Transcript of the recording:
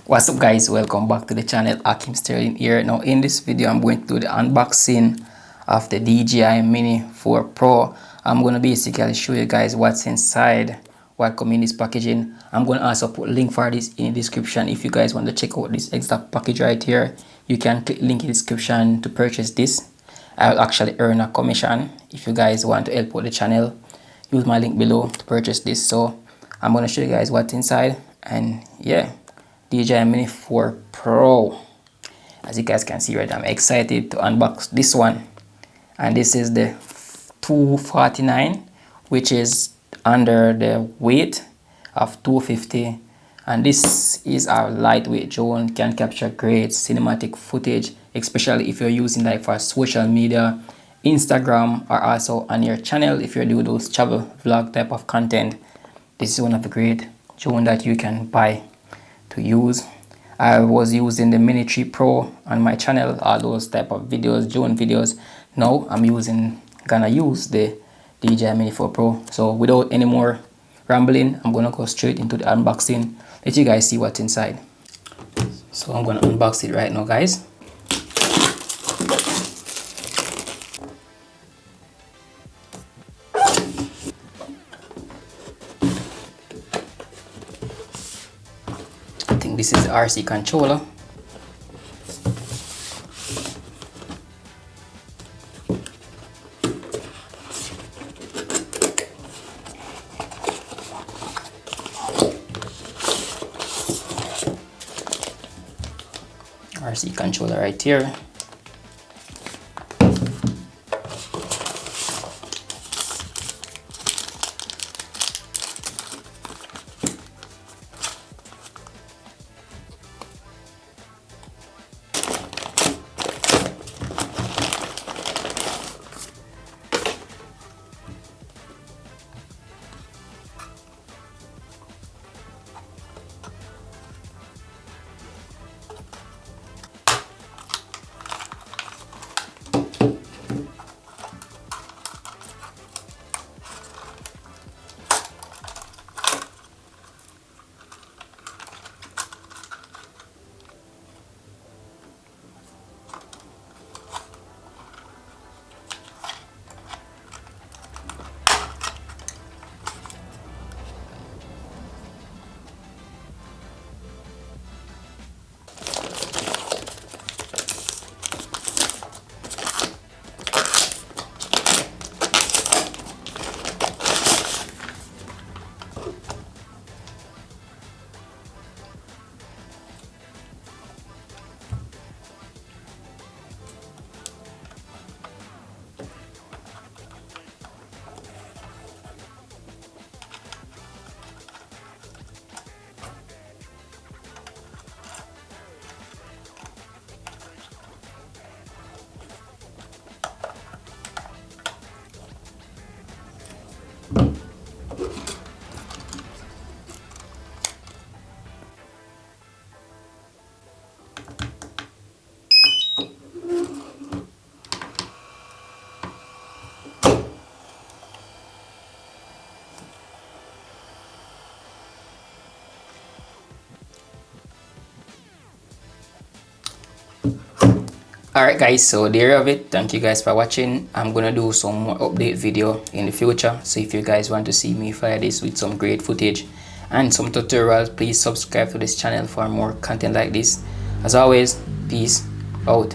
What's up guys, welcome back to the channel. Ackeem Sterling here. Now in this video I'm going to do the unboxing of the DJI Mini 4 Pro. I'm going to basically show you guys what's inside, what comes in this packaging. I'm going to also put a link for this in the description. If you guys want to check out this exact package right here, you can click link in the description to purchase this. I'll actually earn a commission. If you guys want to help out the channel, use my link below to purchase this. So I'm going to show you guys what's inside, and yeah, DJI Mini 4 Pro. As you guys can see right, I'm excited to unbox this one. And this is the 249, which is under the weight of 250. And this is a lightweight drone, can capture great cinematic footage, especially if you're using like for social media, Instagram, or also on your channel if you do those travel vlog type of content. This is one of the great drone that you can buy to use. I was using the Mini 3 Pro on my channel, all those type of videos, drone videos. Now I'm gonna use the DJI Mini 4 Pro. So without any more rambling, I'm gonna go straight into the unboxing, let you guys see what's inside. So I'm gonna unbox it right now, guys. I think this is the RC controller. RC controller right here. Alright guys, so there you have it. Thank you guys for watching. I'm gonna do some more update video in the future, so if you guys want to see me fire this with some great footage and some tutorials, please subscribe to this channel for more content like this. As always, peace out.